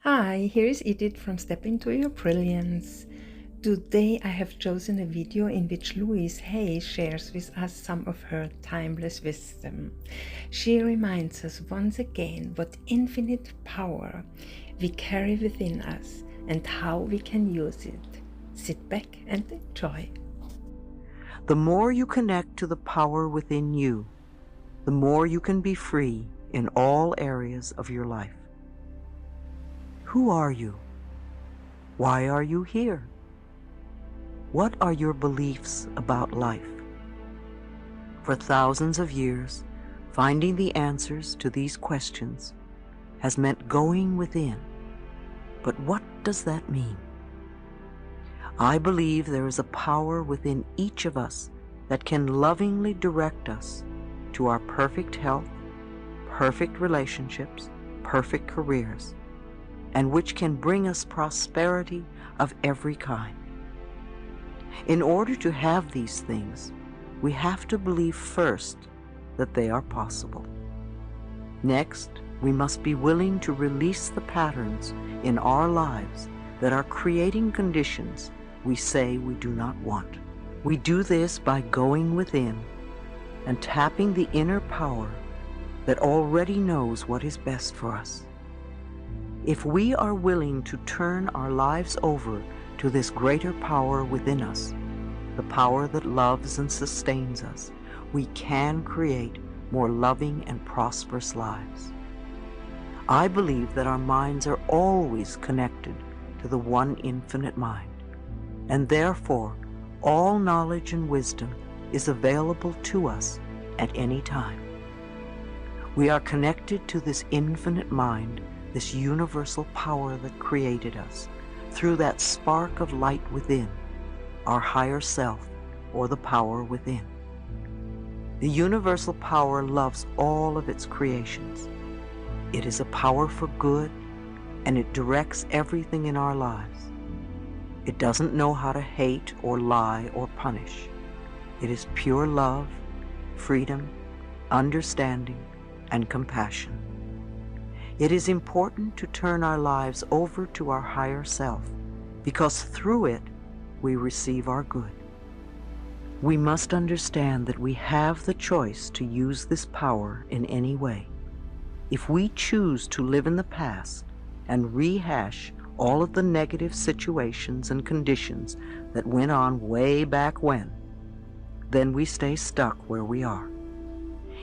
Hi, here is Edith from Step Into Your Brilliance. Today I have chosen a video in which Louise Hay shares with us some of her timeless wisdom. She reminds us once again what infinite power we carry within us and how we can use it. Sit back and enjoy. The more you connect to the power within you, the more you can be free in all areas of your life. Who are you? Why are you here? What are your beliefs about life? For thousands of years, finding the answers to these questions has meant going within. But what does that mean? I believe there is a power within each of us that can lovingly direct us to our perfect health, perfect relationships, perfect careers, and which can bring us prosperity of every kind. In order to have these things, we have to believe first that they are possible. Next, we must be willing to release the patterns in our lives that are creating conditions we say we do not want. We do this by going within and tapping the inner power that already knows what is best for us. If we are willing to turn our lives over to this greater power within us, the power that loves and sustains us, we can create more loving and prosperous lives. I believe that our minds are always connected to the one infinite mind, and therefore all knowledge and wisdom is available to us at any time. We are connected to this infinite mind, this universal power that created us, through that spark of light within, our higher self, or the power within. The universal power loves all of its creations. It is a power for good, and it directs everything in our lives. It doesn't know how to hate or lie or punish. It is pure love, freedom, understanding, and compassion. It is important to turn our lives over to our higher self, because through it we receive our good. We must understand that we have the choice to use this power in any way. If we choose to live in the past and rehash all of the negative situations and conditions that went on way back when, then we stay stuck where we are.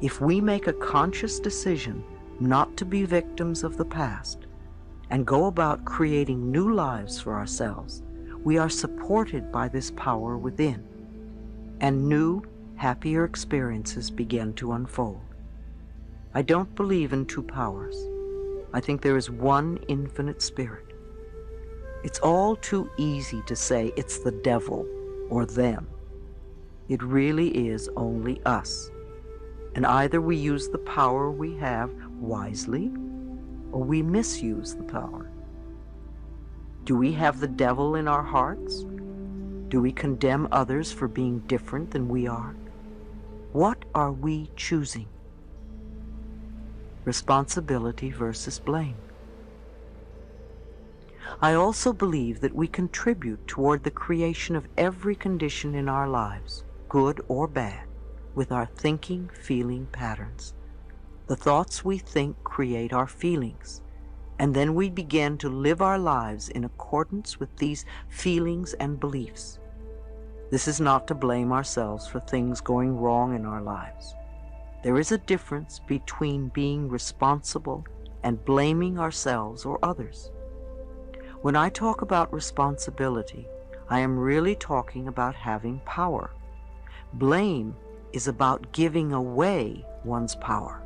If we make a conscious decision not to be victims of the past and go about creating new lives for ourselves, we are supported by this power within, and new, happier experiences begin to unfold. I don't believe in two powers. I think there is one infinite spirit. It's all too easy to say it's the devil or them. It really is only us. And either we use the power we have wisely, or we misuse the power. Do we have the devil in our hearts? Do we condemn others for being different than we are? What are we choosing? Responsibility versus blame. I also believe that we contribute toward the creation of every condition in our lives, good or bad, with our thinking, feeling patterns. The thoughts we think create our feelings, and then we begin to live our lives in accordance with these feelings and beliefs. This is not to blame ourselves for things going wrong in our lives. There is a difference between being responsible and blaming ourselves or others. When I talk about responsibility, I am really talking about having power. Blame is about giving away one's power.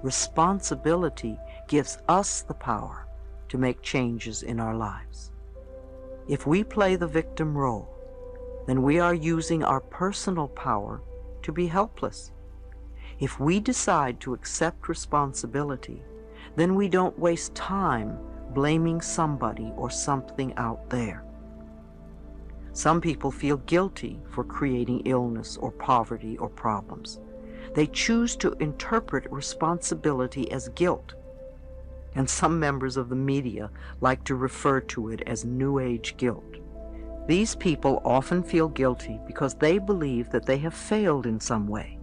Responsibility gives us the power to make changes in our lives. If we play the victim role, then we are using our personal power to be helpless. If we decide to accept responsibility, then we don't waste time blaming somebody or something out there. Some people feel guilty for creating illness or poverty or problems. They choose to interpret responsibility as guilt. and some members of the media like to refer to it as New Age guilt. These people often feel guilty because they believe that they have failed in some way.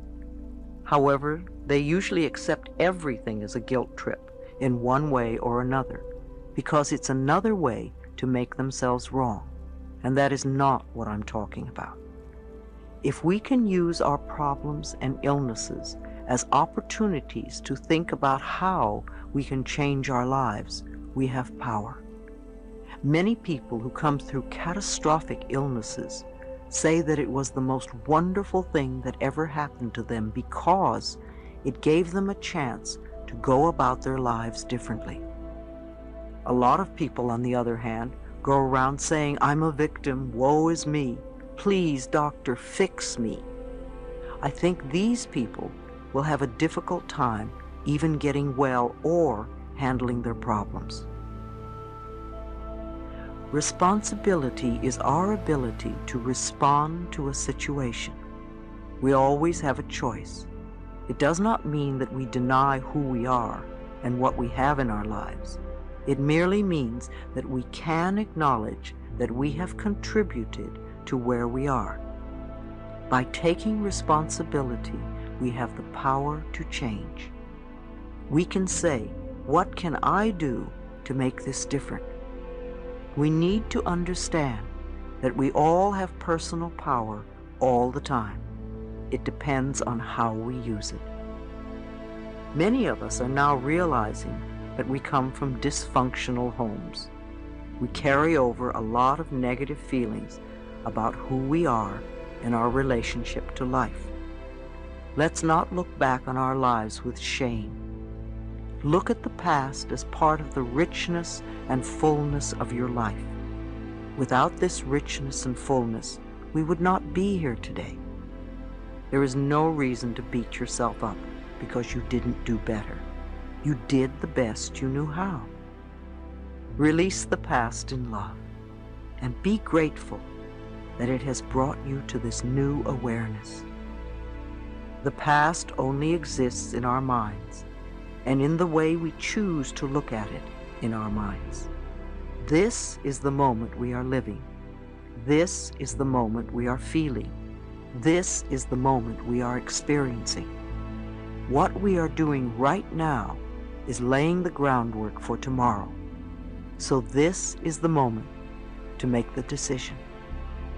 However, they usually accept everything as a guilt trip in one way or another, because it's another way to make themselves wrong, and that is not what I'm talking about. If we can use our problems and illnesses as opportunities to think about how we can change our lives, we have power. Many people who come through catastrophic illnesses say that it was the most wonderful thing that ever happened to them because it gave them a chance to go about their lives differently. A lot of people, on the other hand, go around saying, "I'm a victim, woe is me, please, doctor, fix me." I think these people will have a difficult time even getting well or handling their problems. Responsibility is our ability to respond to a situation. We always have a choice. It does not mean that we deny who we are and what we have in our lives. It merely means that we can acknowledge that we have contributed to where we are. By taking responsibility, we have the power to change. We can say, "What can I do to make this different?" We need to understand that we all have personal power all the time. It depends on how we use it. Many of us are now realizing that we come from dysfunctional homes. We carry over a lot of negative feelings about who we are and our relationship to life. Let's not look back on our lives with shame. Look at the past as part of the richness and fullness of your life. Without this richness and fullness, we would not be here today. There is no reason to beat yourself up because you didn't do better. You did the best you knew how. Release the past in love and be grateful that it has brought you to this new awareness. The past only exists in our minds and in the way we choose to look at it in our minds. This is the moment we are living. This is the moment we are feeling. This is the moment we are experiencing. What we are doing right now is laying the groundwork for tomorrow. So this is the moment to make the decision.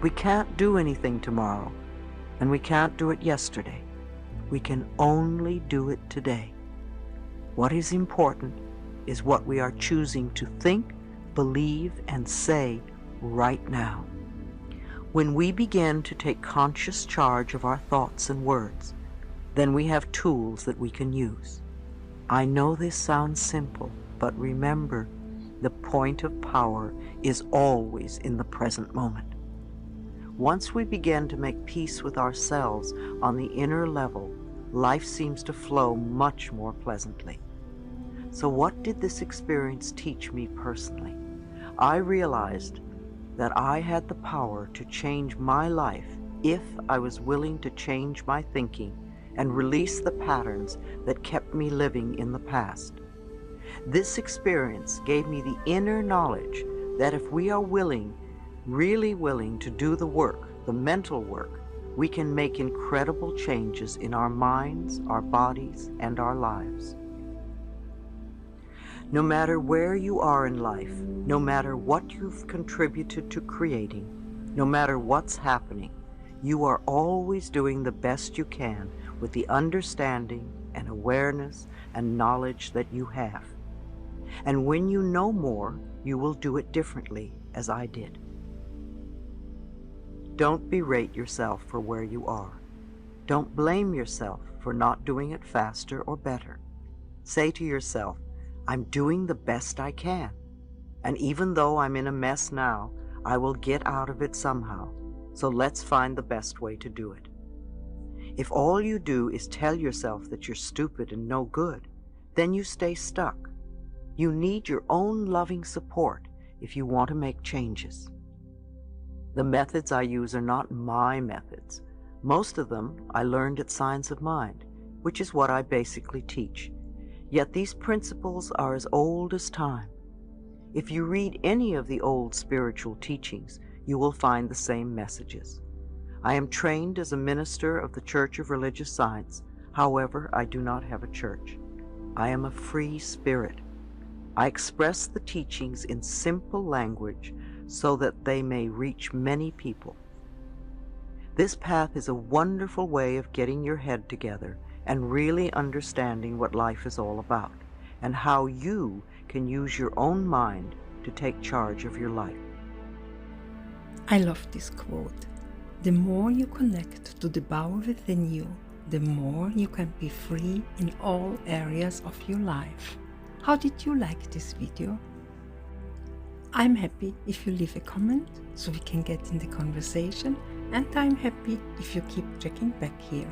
We can't do anything tomorrow, and we can't do it yesterday. We can only do it today. What is important is what we are choosing to think, believe, and say right now. When we begin to take conscious charge of our thoughts and words, then we have tools that we can use. I know this sounds simple, but remember, the point of power is always in the present moment. Once we begin to make peace with ourselves on the inner level, life seems to flow much more pleasantly. So what did this experience teach me personally? I realized that I had the power to change my life if I was willing to change my thinking and release the patterns that kept me living in the past. This experience gave me the inner knowledge that if we are willing, really willing to do the work, the mental work, we can make incredible changes in our minds, our bodies, and our lives. No matter where you are in life, no matter what you've contributed to creating, no matter what's happening, you are always doing the best you can with the understanding and awareness and knowledge that you have. And when you know more, you will do it differently, as I did. Don't berate yourself for where you are. Don't blame yourself for not doing it faster or better. Say to yourself, I'm doing the best I can. And even though I'm in a mess now, I will get out of it somehow. So let's find the best way to do it. If all you do is tell yourself that you're stupid and no good, then you stay stuck. You need your own loving support if you want to make changes. The methods I use are not my methods. Most of them I learned at Science of Mind, which is what I basically teach. Yet these principles are as old as time. If you read any of the old spiritual teachings, you will find the same messages. I am trained as a minister of the Church of Religious Science. However, I do not have a church. I am a free spirit. I express the teachings in simple language so that they may reach many people. This path is a wonderful way of getting your head together and really understanding what life is all about, and how you can use your own mind to take charge of your life. I love this quote. The more you connect to the power within you, the more you can be free in all areas of your life. How did you like this video? I'm happy if you leave a comment so we can get in the conversation, and I'm happy if you keep checking back here.